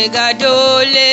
ajegadole.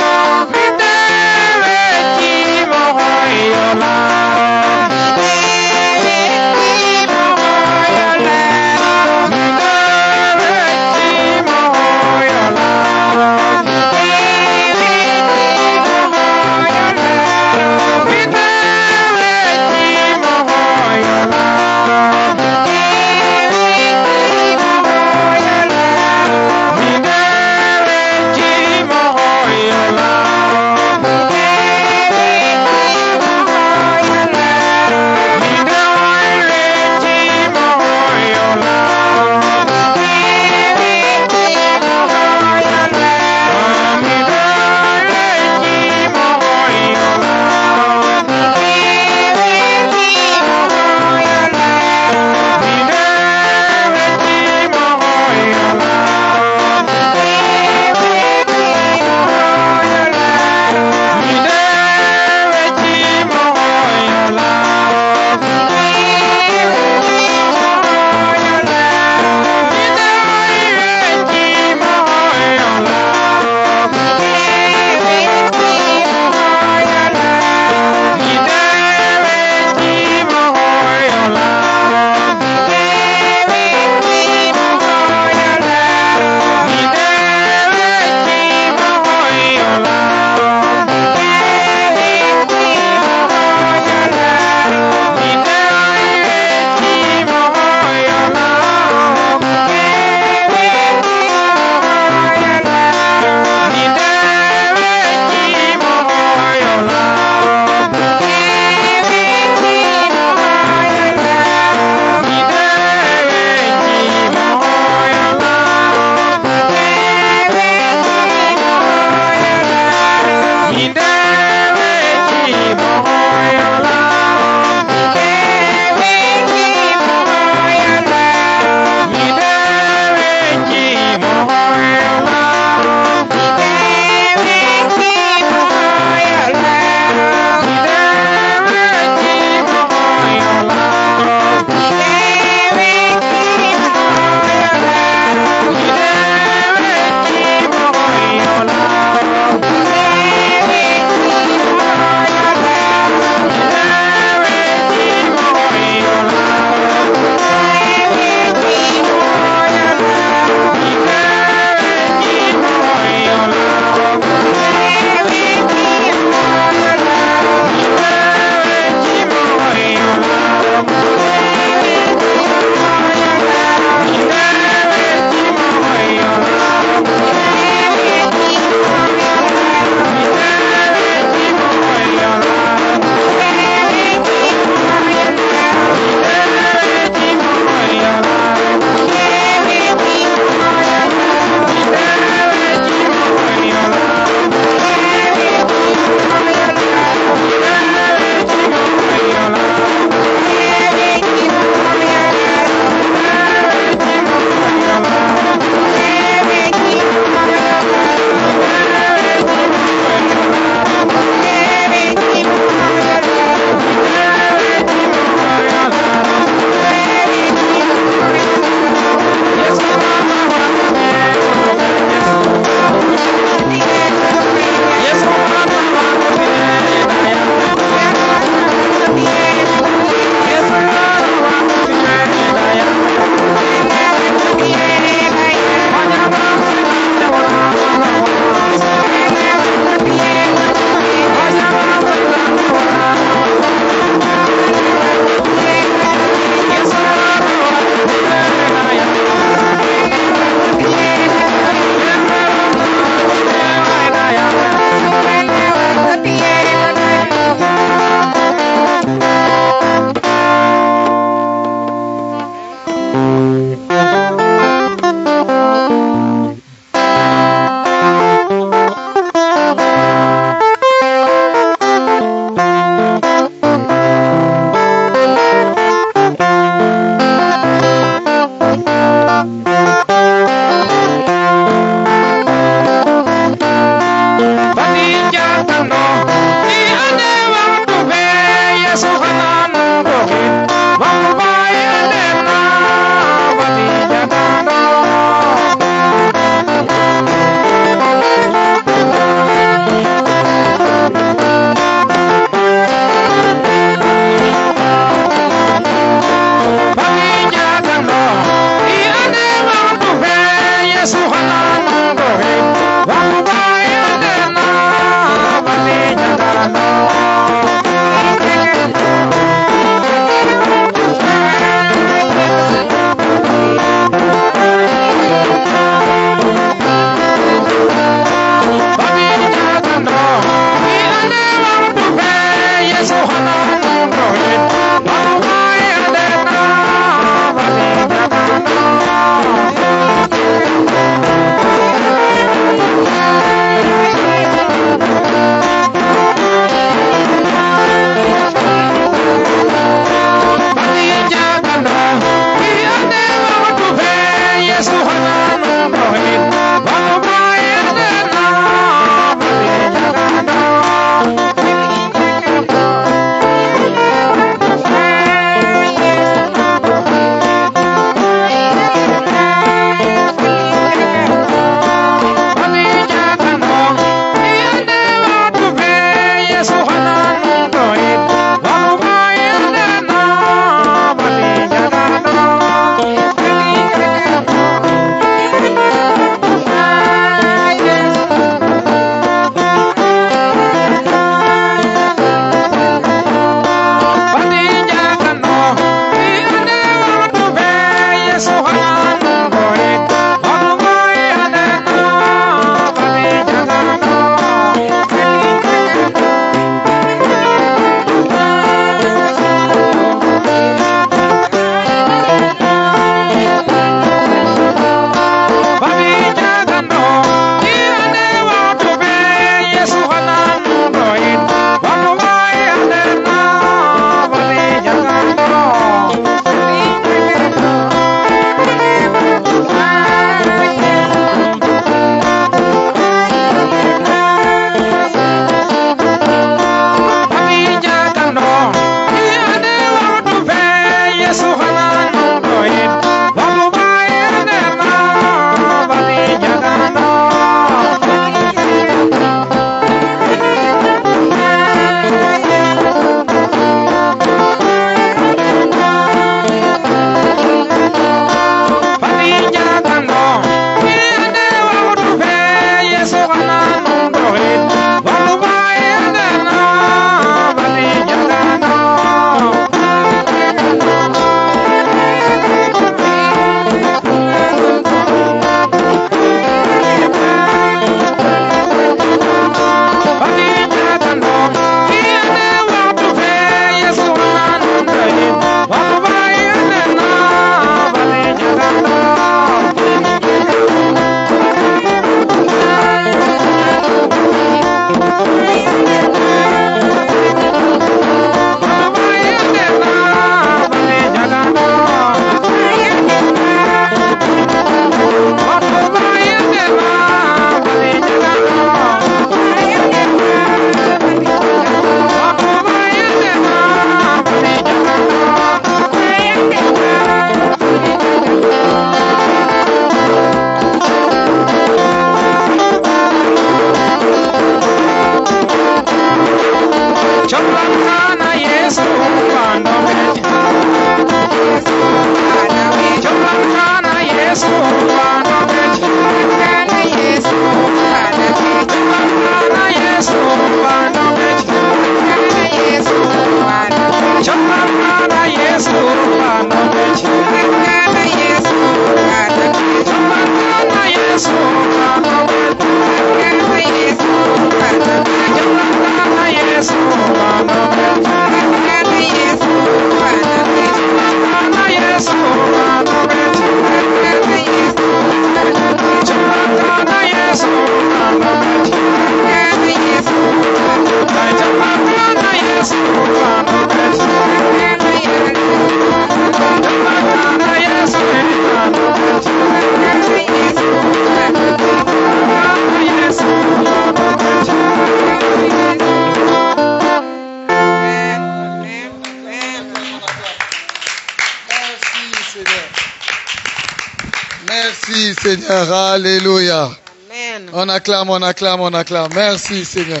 Merci Seigneur, alléluia. Amen. On acclame, on acclame, on acclame. Merci Seigneur.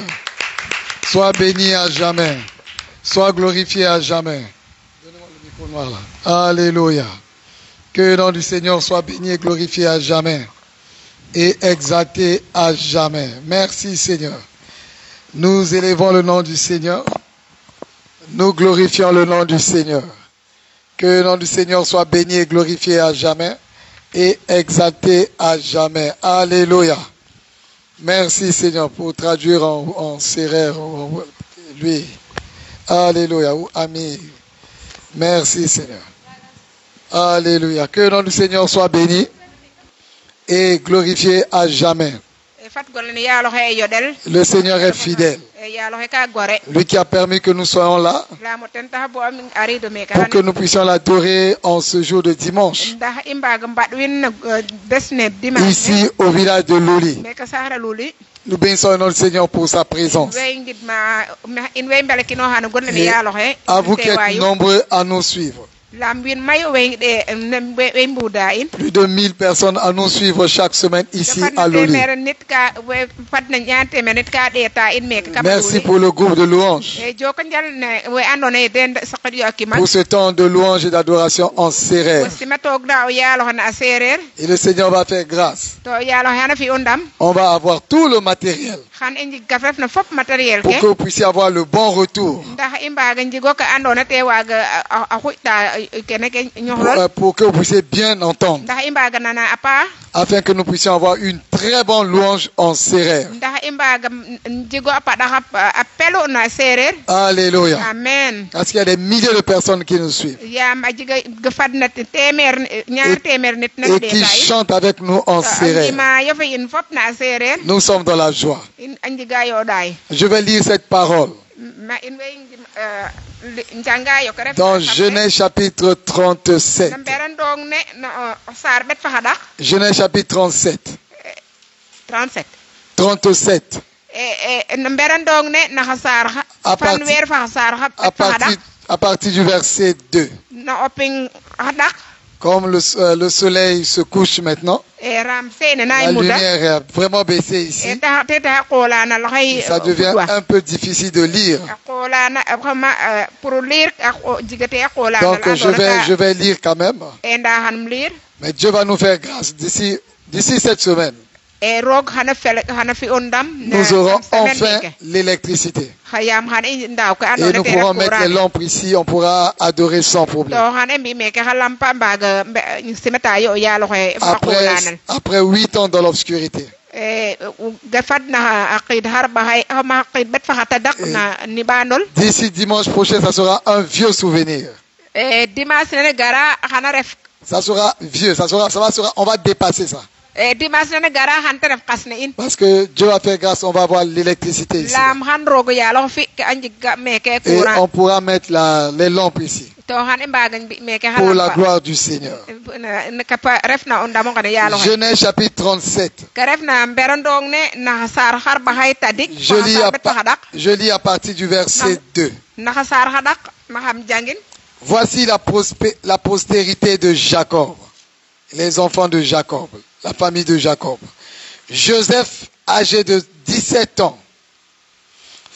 Sois béni à jamais. Sois glorifié à jamais. Donnez-moi le micro noir là. Alléluia. Que le nom du Seigneur soit béni et glorifié à jamais. Et exalté à jamais. Merci Seigneur. Nous élevons le nom du Seigneur. Nous glorifions le nom du Seigneur. Que le nom du Seigneur soit béni et glorifié à jamais. Et exalté à jamais. Alléluia. Merci Seigneur pour traduire en serrère lui. Alléluia. Ou ami. Merci Seigneur. Alléluia. Que le nom du Seigneur soit béni et glorifié à jamais. Le Seigneur est fidèle. Lui qui a permis que nous soyons là pour que nous puissions l'adorer en ce jour de dimanche. Ici au village de Loli. Nous bénissons le nom du Seigneur pour sa présence. Et à vous qui êtes nombreux à nous suivre. Plus de 1000 personnes à nous suivre chaque semaine ici à Loli. Merci pour le groupe de louanges. Pour ce temps de louange et d'adoration en sérère. Et le Seigneur va faire grâce. On va avoir tout le matériel. Pour que vous puissiez avoir le bon retour. Pour que vous puissiez bien entendre. Afin que nous puissions avoir une très bonne louange en sérère. Alléluia. Amen. Parce qu'il y a des milliers de personnes qui nous suivent. Et qui chantent avec nous en sérère. Nous sommes dans la joie. Je vais lire cette parole. Dans Genèse chapitre 37. Genèse chapitre 37. 37. À partir du verset 2. Comme le soleil se couche maintenant, la lumière est vraiment baissée ici. Ça devient un peu difficile de lire. Donc je vais lire quand même. Mais Dieu va nous faire grâce d'ici cette semaine. Nous aurons enfin l'électricité. Et nous pourrons mettre les lampes ici, on pourra adorer sans problème. Après 8 ans dans l'obscurité. D'ici dimanche prochain, ça sera un vieux souvenir. Ça sera vieux, on va dépasser ça. Parce que Dieu va faire grâce, on va avoir l'électricité ici. Et on pourra mettre les lampes ici. Pour la gloire du Seigneur. Genèse chapitre 37. Je lis à partir du verset 2. Voici la postérité de Jacob. Les enfants de Jacob. La famille de Jacob. Joseph, âgé de 17 ans,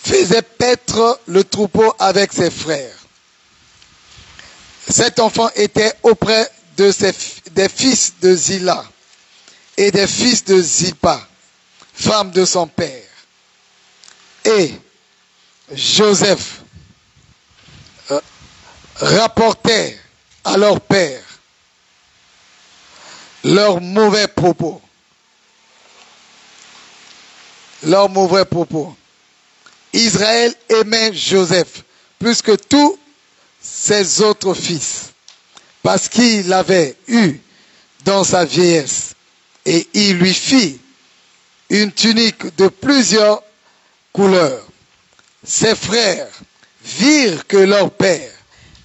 faisait paître le troupeau avec ses frères. Cet enfant était auprès des fils de Zilla et des fils de Zilpa, femme de son père. Et Joseph rapportait à leur père leurs mauvais propos leur mauvais propos. Israël aimait Joseph plus que tous ses autres fils, parce qu'il l'avait eu dans sa vieillesse, et il lui fit une tunique de plusieurs couleurs. Ses frères virent que leur père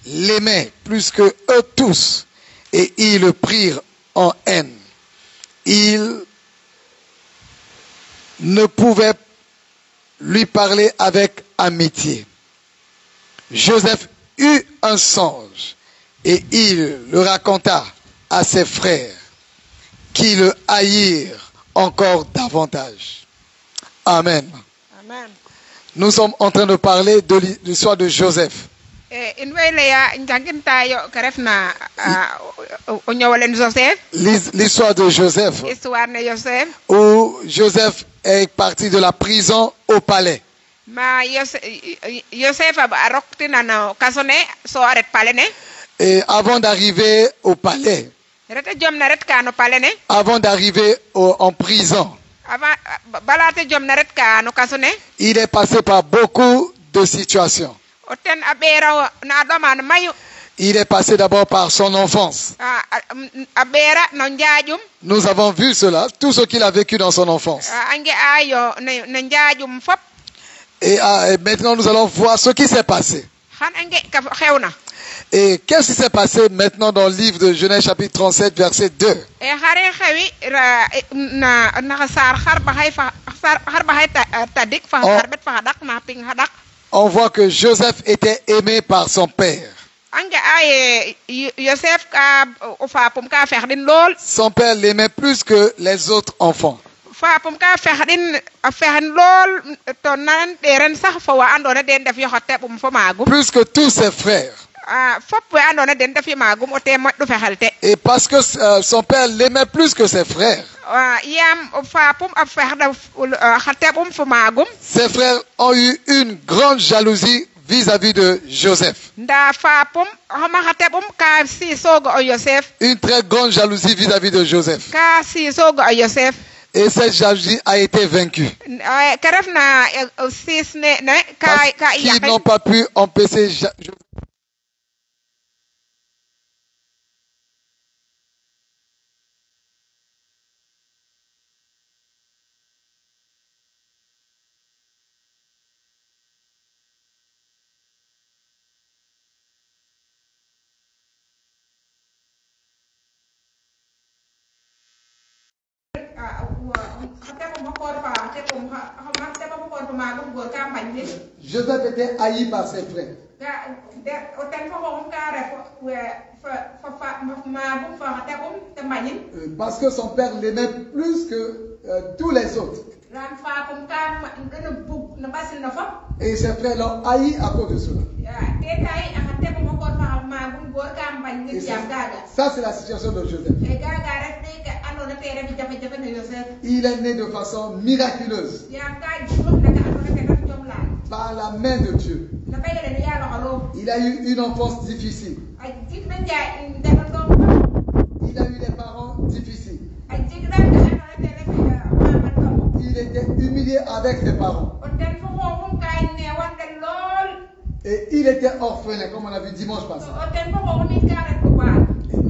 l'aimait plus que eux tous, et ils le prirent en haine. Ils ne pouvaient lui parler avec amitié. Joseph eut un songe, et il le raconta à ses frères, qui le haïrent encore davantage. Amen. Amen. Nous sommes en train de parler de l'histoire de Joseph. L'histoire de Joseph, où Joseph est parti de la prison au palais. Et avant d'arriver au palais, avant d'arriver en prison, il est passé par beaucoup de situations. Il est passé d'abord par son enfance. Nous avons vu cela, tout ce qu'il a vécu dans son enfance. Et maintenant nous allons voir ce qui s'est passé. Et qu'est-ce qui s'est passé maintenant dans le livre de Genèse chapitre 37 verset 2? On voit que Joseph était aimé par son père. Son père l'aimait plus que les autres enfants. Plus que tous ses frères. Et parce que son père l'aimait plus que ses frères, ses frères ont eu une grande jalousie vis-à-vis de Joseph. Une très grande jalousie vis-à-vis de Joseph. Et cette jalousie a été vaincue. Parce qu'ils n'ont pas pu empêcher Joseph. Joseph était haï par ses frères. Parce que son père l'aimait plus que tous les autres. Et ses frères l'ont haï à cause de cela. Et ça c'est la situation de Joseph. Il est né de façon miraculeuse. Par la main de Dieu. Il a eu une enfance difficile. Il a eu des parents difficiles. Il était humilié avec ses parents. Et il était orphelin, comme on a vu dimanche passé. Et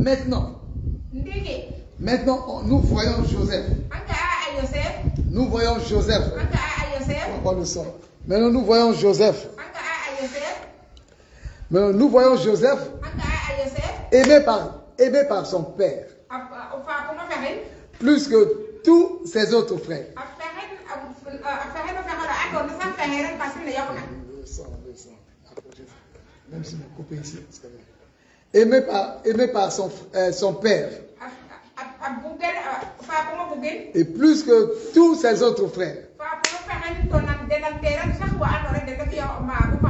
maintenant, nous voyons Joseph. Nous voyons Joseph. On va le son. Maintenant, nous voyons Joseph. Maintenant, nous voyons Joseph aimé par son père. Plus que tous ses autres frères. Même si vous coupez ici, aimé par son père. Et plus que tous ses autres frères.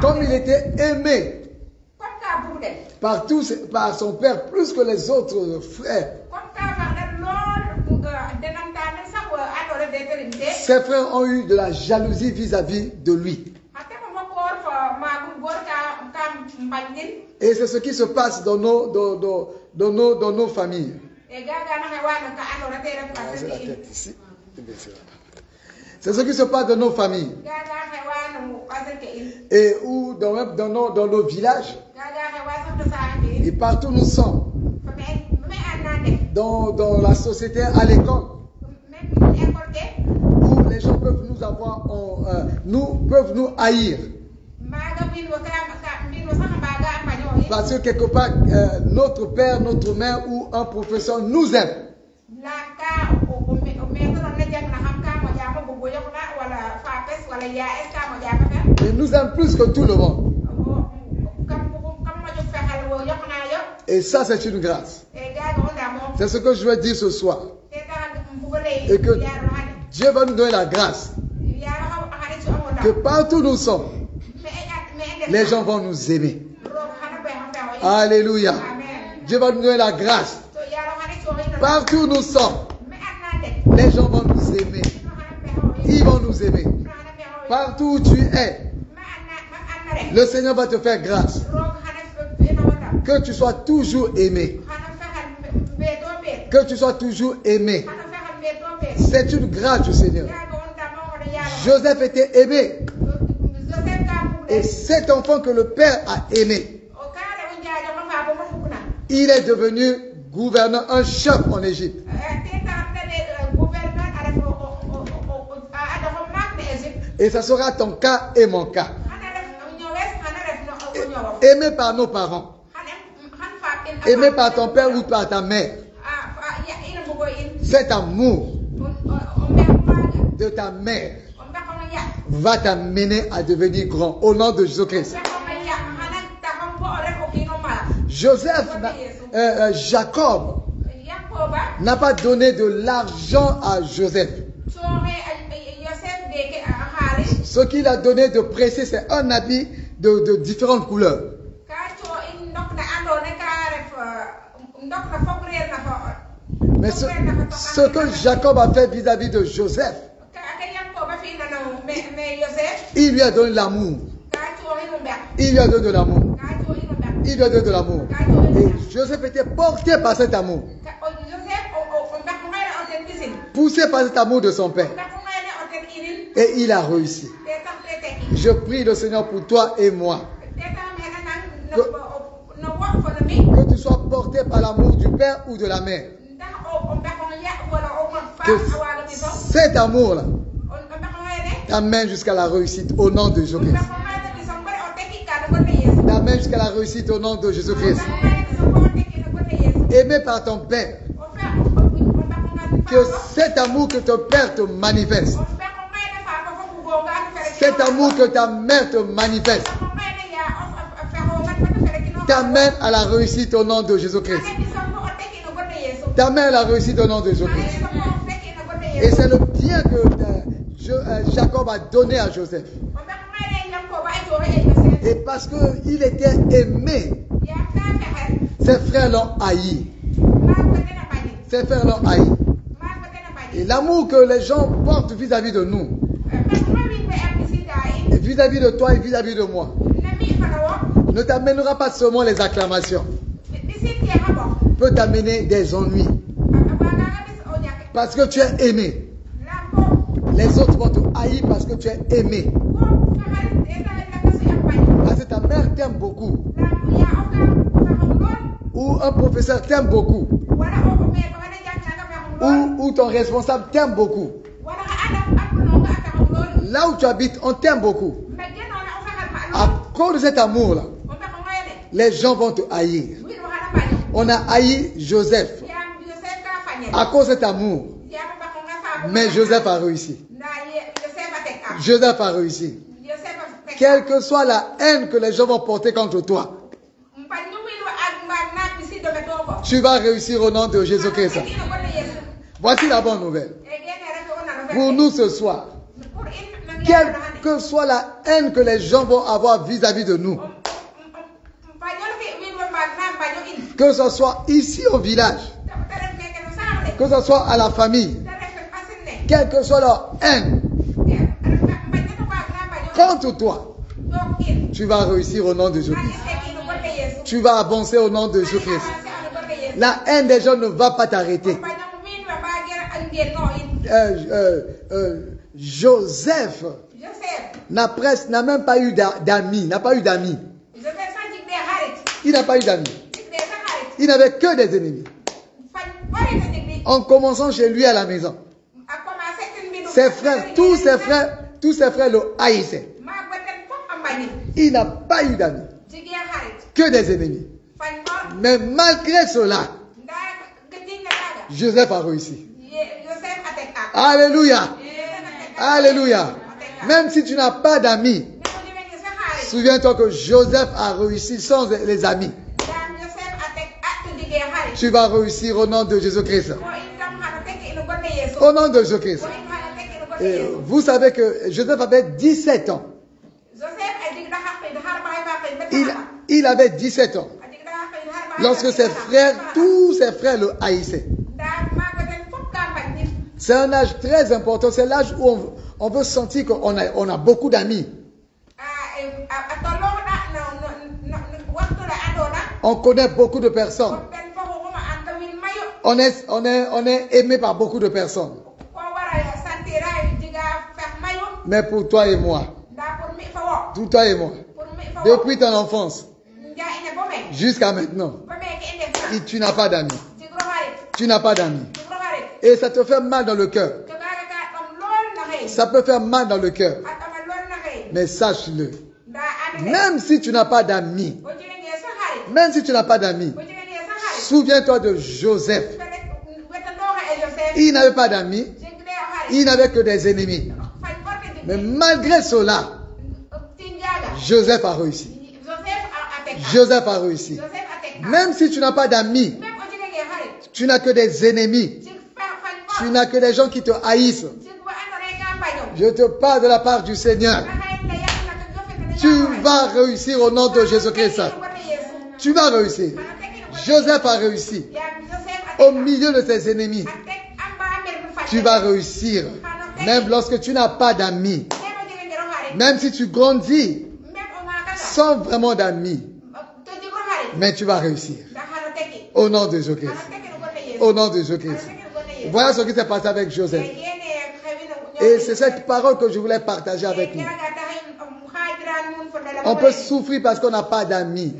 Comme il était aimé par son père plus que les autres frères. Ses frères ont eu de la jalousie vis-à-vis de lui. Et c'est ce qui se passe dans nos familles. C'est ce qui se passe dans nos familles. Et ou dans nos villages. Et partout nous sommes. Dans la société, à l'école. Où les gens peuvent nous avoir, peuvent nous haïr. Parce que quelque part, notre père, notre mère ou un professeur nous aime. Il nous aime plus que tout le monde. Et ça, c'est une grâce. C'est ce que je veux dire ce soir. Et que Dieu va nous donner la grâce. Que partout où nous sommes, les gens vont nous aimer. Alléluia. Dieu va nous donner la grâce. Partout où nous sommes, les gens vont nous aimer. Ils vont nous aimer. Partout où tu es, le Seigneur va te faire grâce. Que tu sois toujours aimé. Que tu sois toujours aimé. C'est une grâce du Seigneur. Joseph était aimé. Et cet enfant que le Père a aimé, il est devenu gouverneur, un chef en Égypte. Et ça sera ton cas et mon cas. Aimé par nos parents. Aimé par ton père ou par ta mère. Cet amour de ta mère va t'amener à devenir grand au nom de Jésus-Christ. Jacob n'a pas donné de l'argent à Joseph. Ce qu'il a donné de précieux, c'est un habit de différentes couleurs. Mais ce que Jacob a fait vis-à-vis de Joseph, il lui a donné l'amour. Il lui a donné de l'amour. Il lui a donné de l'amour. Et Joseph était porté par cet amour. Poussé par cet amour de son père. Et il a réussi. Je prie le Seigneur pour toi et moi. Que tu sois porté par l'amour du père ou de la mère. Que cet amour-là t'amène jusqu'à la réussite au nom de Jésus-Christ. T'amène jusqu'à la réussite au nom de Jésus-Christ. Aimé par ton père. Que cet amour que ton père te manifeste. Cet amour que ta mère te manifeste. T'amène à la réussite au nom de Jésus-Christ. T'amène à la réussite au nom de Jésus-Christ. Et c'est le bien que Jacob a donné à Joseph. Et parce qu'il était aimé, ses frères l'ont haï. Ses frères l'ont haï. Et l'amour que les gens portent vis-à-vis de nous, et vis-à-vis de toi et vis-à-vis de moi, ne t'amènera pas seulement les acclamations. Peut t'amener des ennuis. Parce que tu es aimé. Les autres vont te haïr parce que tu es aimé. Parce que ta mère t'aime beaucoup. Ou un professeur t'aime beaucoup. Ou ton responsable t'aime beaucoup. Là où tu habites, on t'aime beaucoup. À cause de cet amour-là, les gens vont te haïr. On a haï Joseph à cause de cet amour. Mais Joseph a réussi. Joseph a réussi. Quelle que soit la haine que les gens vont porter contre toi, tu vas réussir au nom de Jésus-Christ. Voici la bonne nouvelle. Pour nous ce soir, quelle que soit la haine que les gens vont avoir vis-à-vis de nous, que ce soit ici au village, que ce soit à la famille, quelle que soit leur haine contre toi, tu vas réussir au nom de Jésus-Christ. Tu vas avancer au nom de Jésus-Christ. La haine des gens ne va pas t'arrêter. Joseph n'a même pas eu d'amis. N'a pas eu d'amis. Il n'a pas eu d'amis. Il n'avait que des ennemis. En commençant chez lui à la maison. Ses frères, tous ses frères le haïssaient. Il n'a pas eu d'amis. Que des ennemis. Mais malgré cela, Joseph a réussi. Alléluia. Alléluia. Même si tu n'as pas d'amis, souviens-toi que Joseph a réussi sans les amis. Tu vas réussir au nom de Jésus-Christ. Au nom de Jésus-Christ. Vous savez que Joseph avait 17 ans. Il avait 17 ans. Lorsque ses frères, tous ses frères le haïssaient. C'est un âge très important. C'est l'âge où on veut sentir qu'on a beaucoup d'amis. On connaît beaucoup de personnes. On est aimé par beaucoup de personnes. Mais pour toi et moi, depuis ton enfance jusqu'à maintenant, tu n'as pas d'amis. Tu n'as pas d'amis. Et ça te fait mal dans le cœur. Ça peut faire mal dans le cœur. Mais sache-le. Même si tu n'as pas d'amis, souviens-toi de Joseph. Il n'avait pas d'amis. Il n'avait que des ennemis. Mais malgré cela, Joseph a réussi. Joseph a réussi. Même si tu n'as pas d'amis, tu n'as que des ennemis. Tu n'as que des gens qui te haïssent. Je te parle de la part du Seigneur. Tu vas réussir au nom de Jésus-Christ. Tu vas réussir. Joseph a réussi. Au milieu de ses ennemis. Tu vas réussir. Même lorsque tu n'as pas d'amis. Même si tu grandis sans vraiment d'amis. Mais tu vas réussir. Au nom de Jésus-Christ. Au nom de Jésus-Christ. Voilà ce qui s'est passé avec Joseph. Et c'est cette parole que je voulais partager avec nous. On peut souffrir parce qu'on n'a pas d'amis.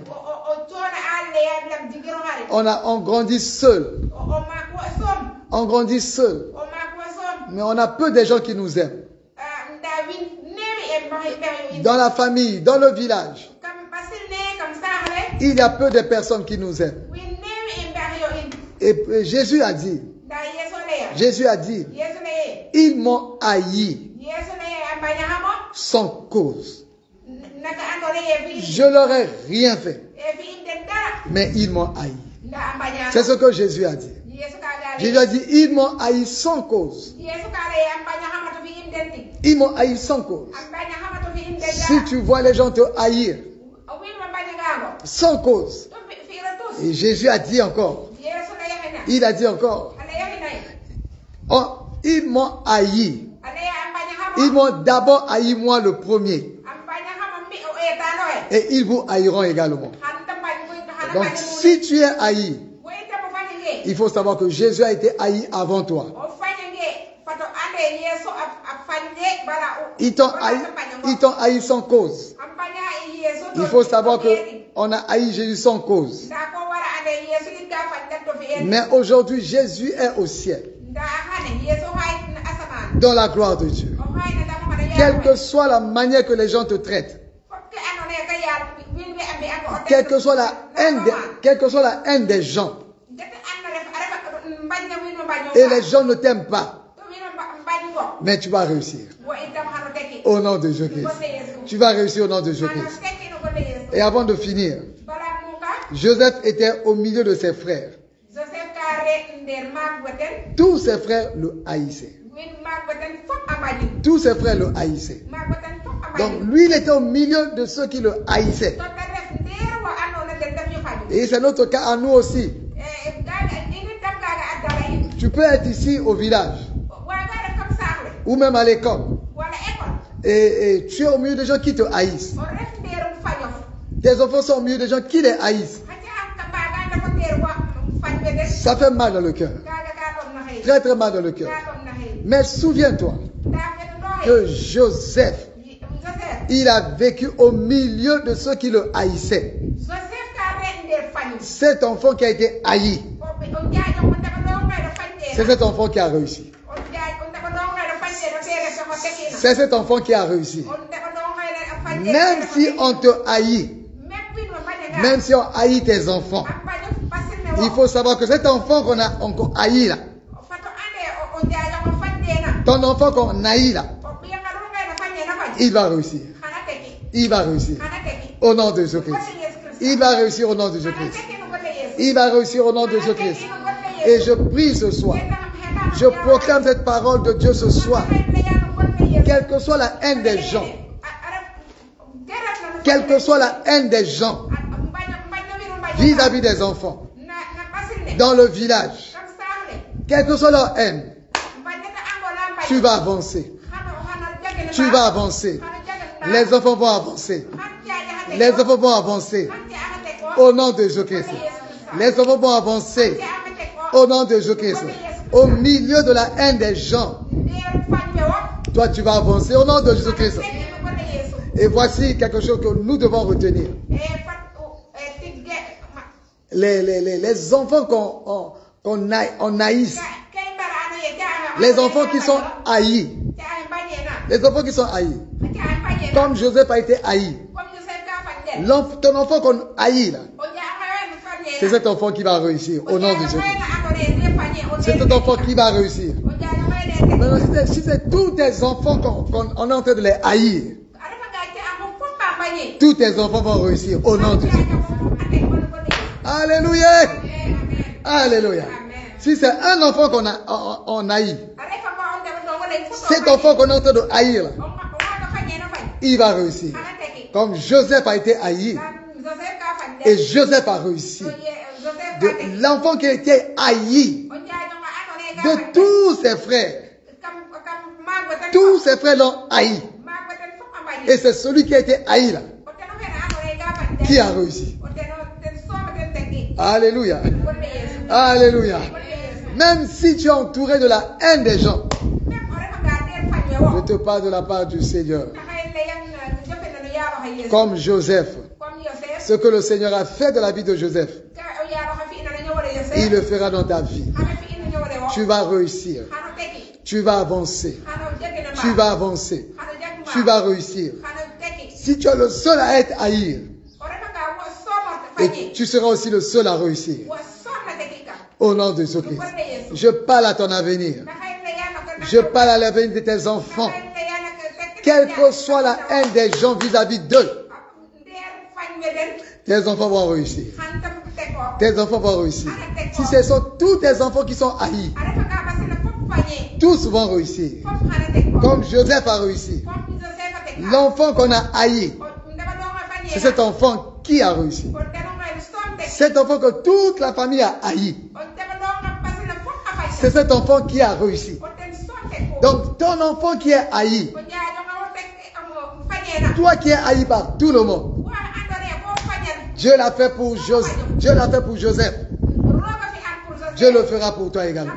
On grandit seul. On grandit seul. Mais on a peu de gens qui nous aiment. Dans la famille, dans le village, il y a peu de personnes qui nous aiment. Et Jésus a dit, ils m'ont haï sans cause. Je leur ai rien fait. Mais ils m'ont haï. C'est ce que Jésus a dit. Jésus a dit, ils m'ont haï sans cause. Ils m'ont haï sans cause. Si tu vois les gens te haïr sans cause. Et Jésus a dit encore. Il a dit encore. Oh, ils m'ont haï. Ils m'ont d'abord haï moi le premier. Et ils vous haïront également. Donc si tu es haï, il faut savoir que Jésus a été haï avant toi. Ils t'ont haï sans cause. Il faut savoir qu'on a haï Jésus sans cause. Mais aujourd'hui, Jésus est au ciel. Dans la gloire de Dieu. Quelle que soit la manière que les gens te traitent. Quelle que soit la haine des gens. Et les gens ne t'aiment pas. Mais tu vas réussir. Au nom de Jésus-Christ. Tu vas réussir au nom de Jésus-Christ. Et avant de finir, Joseph était au milieu de ses frères. Tous ses frères le haïssaient. Tous ses frères le haïssaient. Donc lui, il était au milieu de ceux qui le haïssaient. Et c'est notre cas à nous aussi. Tu peux être ici au village. Ou même à l'école. Et tu es au milieu de gens qui te haïssent. Tes enfants sont au milieu de gens qui les haïssent. Ça fait mal dans le cœur. Très très mal dans le cœur. Mais souviens-toi que Joseph, il a vécu au milieu de ceux qui le haïssaient. Cet enfant qui a été haï, c'est cet enfant qui a réussi. C'est cet enfant qui a réussi. Même si on te haït, même si on haït tes enfants, il faut savoir que cet enfant qu'on a encore haï là, ton enfant qu'on haït là, il va réussir. Il va réussir. Au nom de Jésus-Christ. Il va réussir au nom de Jésus-Christ. Il va réussir au nom de Jésus-Christ. Et je prie ce soir. Je proclame cette parole de Dieu ce soir. Quelle que soit la haine des gens. Quelle que soit la haine des gens. Vis-à-vis des enfants. Dans le village. Quelle que soit leur haine. Tu vas avancer. Tu vas avancer. Les enfants vont avancer. Les enfants vont avancer. Au nom de Jésus-Christ. Les enfants vont avancer. Au nom de Jésus-Christ. Au milieu de la haine des gens. Toi, tu vas avancer au nom de Jésus-Christ. Et voici quelque chose que nous devons retenir. Les enfants qu'on haïsse. Les enfants qui sont haïs. Les enfants qui sont haïs. Comme Joseph a été haï. Ton enfant qu'on haït là. C'est cet enfant qui va réussir au nom de Jésus. C'est cet enfant qui va réussir. Maintenant, si c'est tous tes enfants qu'on est en train de les haïr, tous tes enfants vont réussir au nom de Jésus. Alléluia. Alléluia. Si c'est un enfant qu'on haït, cet enfant qu'on est en train de haïr, là, il va réussir. Comme Joseph a été haï. Et Joseph a réussi. L'enfant qui a été haï de tous ses frères. Tous ses frères l'ont haï. Et c'est celui qui a été haï là qui a réussi. Alléluia. Alléluia. Même si tu es entouré de la haine des gens, je te parle de la part du Seigneur. Comme Joseph. Ce que le Seigneur a fait de la vie de Joseph, il le fera dans ta vie. Tu vas réussir. Tu vas avancer. Tu vas avancer. Tu vas réussir. Si tu es le seul à être haïr, et tu seras aussi le seul à réussir. Au nom de Jésus-Christ. Je parle à ton avenir. Je parle à l'avenir de tes enfants. Quelle que soit la haine des gens vis-à-vis d'eux, tes enfants vont réussir. Tes enfants vont réussir. Si ce sont tous tes enfants qui sont haïs, tous vont réussir. Comme Joseph a réussi. L'enfant qu'on a haï, c'est cet enfant qui a réussi. Cet enfant que toute la famille a haï, c'est cet enfant qui a réussi. Donc ton enfant qui est haï, toi qui es haï par tout le monde, Dieu l'a fait pour Joseph. Dieu l'a fait pour Joseph. Dieu le fera pour toi également.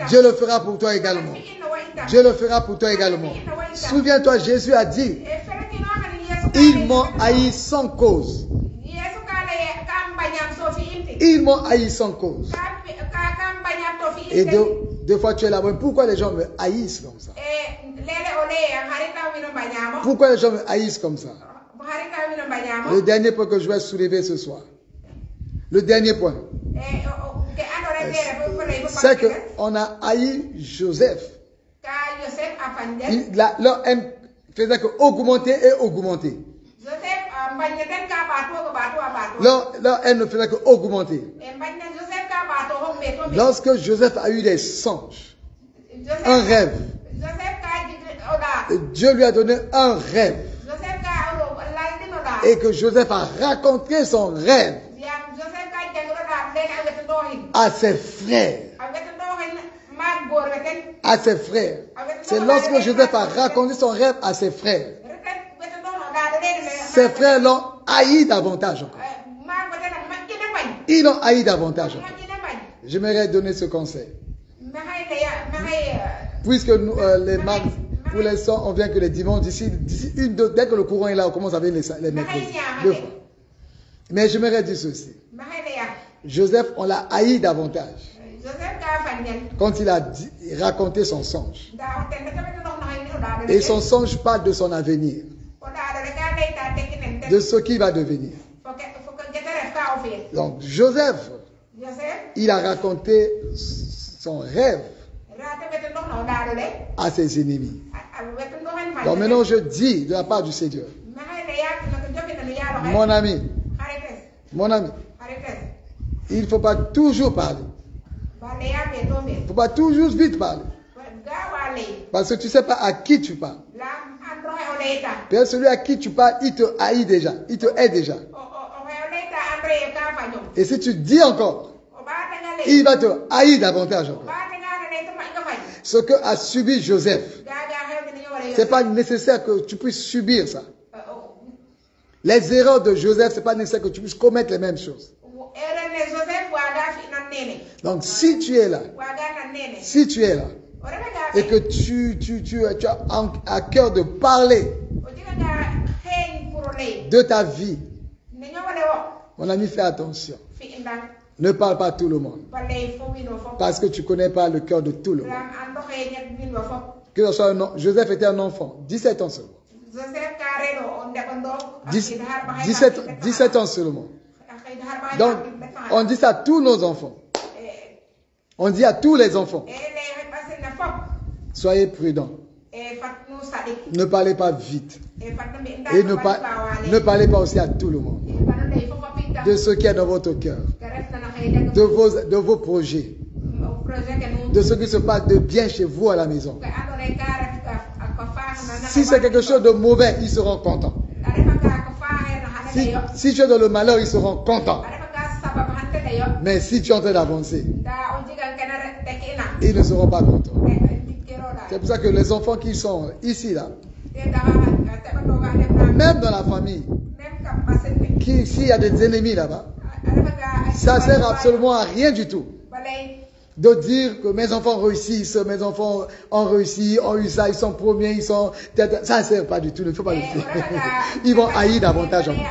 Dieu le fera pour toi également. Dieu le fera pour toi également. Souviens-toi, Jésus a dit, ils m'ont haï sans cause. Ils m'ont haï sans cause. Et deux fois tu es là-bas. Pourquoi les gens me haïssent comme ça? Pourquoi les gens me haïssent comme ça? Le dernier point que je vais soulever ce soir. Le dernier point. C'est qu'on a haï Joseph. Leur haine faisait que augmenter et augmenter. Leur haine ne faisait que augmenter. Lorsque Joseph a eu des songes, un rêve, Dieu lui a donné un rêve. Et que Joseph a raconté son rêve à ses frères. À ses frères. C'est lorsque Joseph a raconté son rêve à ses frères. Ses frères l'ont haï davantage encore. Ils l'ont haï davantage encore. J'aimerais donner ce conseil. puisque nous, pour l'instant, on vient que les dimanches, dès que le courant est là, on commence à venir les mercredis. 2 fois. Mais j'aimerais dire ceci. Joseph, on l'a haï davantage. Quand il a raconté son songe. Et son songe parle de son avenir. De ce qu'il va devenir. Donc Joseph, il a raconté son rêve à ses ennemis. Donc maintenant je dis de la part du Seigneur, mon ami, il ne faut pas toujours parler. Il ne faut pas toujours vite parler. Parce que tu ne sais pas à qui tu parles. Peut-être celui à qui tu parles, il te haït déjà. Il te hait déjà. Et si tu dis encore, il va te haïr davantage encore. Ce que a subi Joseph, ce n'est pas nécessaire que tu puisses subir ça. Les erreurs de Joseph, ce n'est pas nécessaire que tu puisses commettre les mêmes choses. Donc si tu es là, et que tu as à cœur de parler de ta vie, mon ami, fais attention. Ne parle pas à tout le monde. Parce que tu ne connais pas le cœur de tout le monde. Que ce soit Joseph était un enfant, 17 ans seulement. 17 ans seulement. Donc, on dit ça à tous nos enfants. On dit à tous les enfants. Soyez prudents. Ne parlez pas vite. Et ne parlez pas aussi à tout le monde. De ce qui est dans votre cœur. De vos projets. De ce qui se passe de bien chez vous à la maison. Si c'est quelque chose de mauvais, ils seront contents. Si tu es dans le malheur, ils seront contents. Mais si tu es en train d'avancer, ils ne seront pas contents. C'est pour ça que les enfants qui sont ici, là, même dans la famille, s'il y a des ennemis là-bas, ça ne sert absolument à rien du tout. De dire que mes enfants réussissent, mes enfants ont réussi, ont eu ça, ils sont premiers, ils sont... Ça ne sert pas du tout, il ne faut pas le dire. Ils vont haïr davantage encore.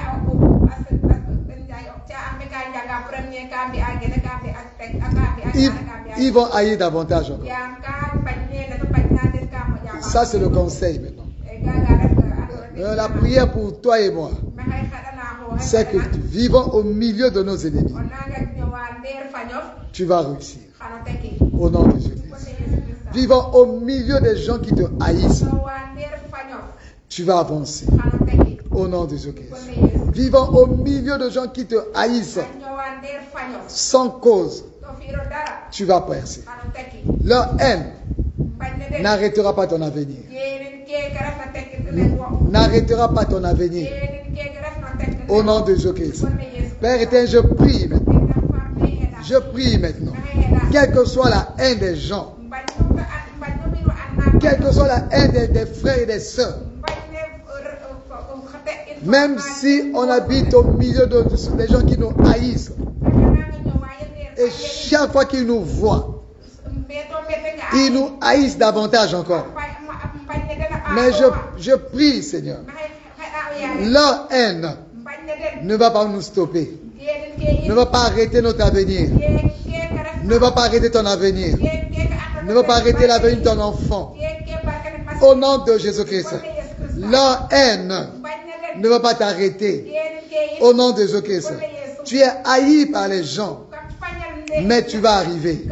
Ils vont haïr davantage encore. Ça, c'est le conseil maintenant. La prière pour toi et moi, c'est que vivons au milieu de nos ennemis. Tu vas réussir. Au nom de Jésus-Christ. Vivant au milieu des gens qui te haïssent. Tu vas avancer. Au nom de Jésus-Christ. Vivant au milieu de gens qui te haïssent. Sans cause. Tu vas percer. Leur haine n'arrêtera pas ton avenir. N'arrêtera pas ton avenir. Au nom de Jésus-Christ. Père éternel, je prie maintenant. Je prie maintenant. Quelle que soit la haine des gens, quelle que soit la haine des frères et des sœurs, même si on habite au milieu des gens qui nous haïssent, et chaque fois qu'ils nous voient, ils nous haïssent davantage encore. Mais je prie, Seigneur, leur haine ne va pas nous stopper, ne va pas arrêter notre avenir, ne va pas arrêter ton avenir, ne va pas arrêter l'avenir de ton enfant. Au nom de Jésus-Christ, leur haine ne va pas t'arrêter. Au nom de Jésus-Christ, tu es haï par les gens, mais tu vas arriver.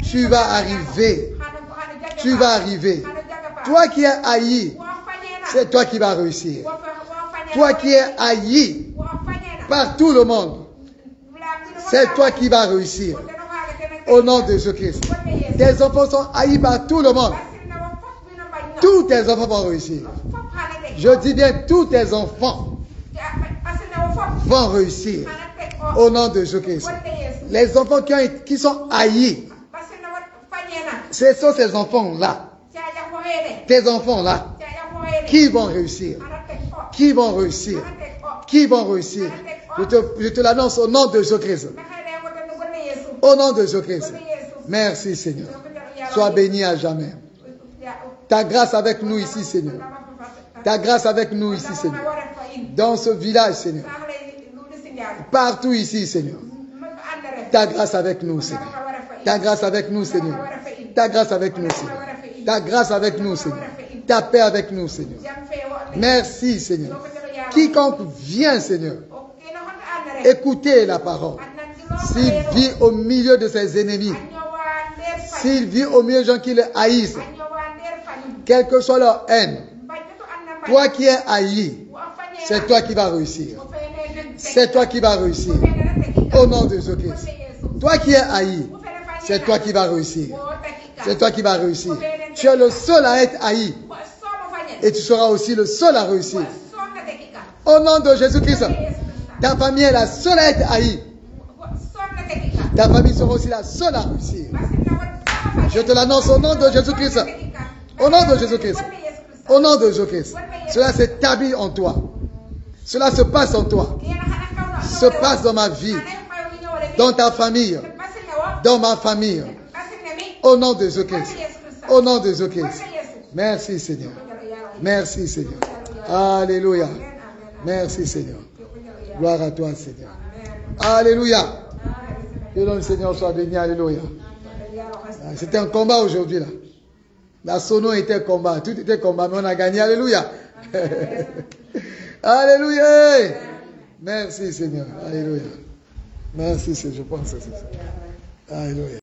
Tu vas arriver. Tu vas arriver. Toi qui es haï, c'est toi qui vas réussir. Toi qui es haï par tout le monde, c'est toi qui vas réussir. Au nom de Jésus-Christ. Tes enfants sont haïs par tout le monde. Tous tes enfants vont réussir. Je dis bien, tous tes enfants vont réussir. Au nom de Jésus-Christ. Les enfants qui sont haïs, ce sont ces enfants-là. Tes enfants-là qui vont réussir. Qui vont réussir. Qui vont réussir. Je te l'annonce au nom de Jésus-Christ. Au nom de Jésus-Christ. Merci Seigneur. Sois béni à jamais. Ta grâce avec nous ici, Seigneur. Ta grâce avec nous ici, Seigneur. Dans ce village, Seigneur. Partout ici, Seigneur. Ta grâce avec nous, Seigneur. Ta grâce avec nous, Seigneur. Ta grâce avec nous, Seigneur. Ta grâce avec nous, Seigneur. Ta paix avec nous, Seigneur. Merci, Seigneur. Quiconque vient, Seigneur, écouter la parole. S'il vit au milieu de ses ennemis, s'il vit au milieu de gens qui le haïssent, quelle que soit leur haine, toi qui es haï, c'est toi qui vas réussir. C'est toi qui vas réussir. Au nom de Jésus-Christ. Toi qui es haï, c'est toi qui vas réussir. C'est toi qui vas réussir. Tu es le seul à être haï. Et tu seras aussi le seul à réussir. Au nom de Jésus-Christ. Ta famille est la seule à être haïe. Ta famille sera aussi la seule à réussir. Je te l'annonce au nom de Jésus-Christ. Au nom de Jésus-Christ. Au nom de Jésus-Christ. Cela s'établit en toi. Cela se passe en toi. Se passe dans ma vie. Dans ta famille. Dans ma famille. Au nom de Jésus-Christ. Au nom de Jésus-Christ. Merci Seigneur. Merci Seigneur. Alléluia. Merci Seigneur. Gloire à toi Seigneur. Alléluia. Que le Seigneur soit béni. Alléluia. C'était un combat aujourd'hui là. La sono était combat. Tout était combat. Mais on a gagné. Alléluia. Alléluia. Merci Seigneur. Alléluia. Merci Seigneur. Je pense que c'est ça. Alléluia.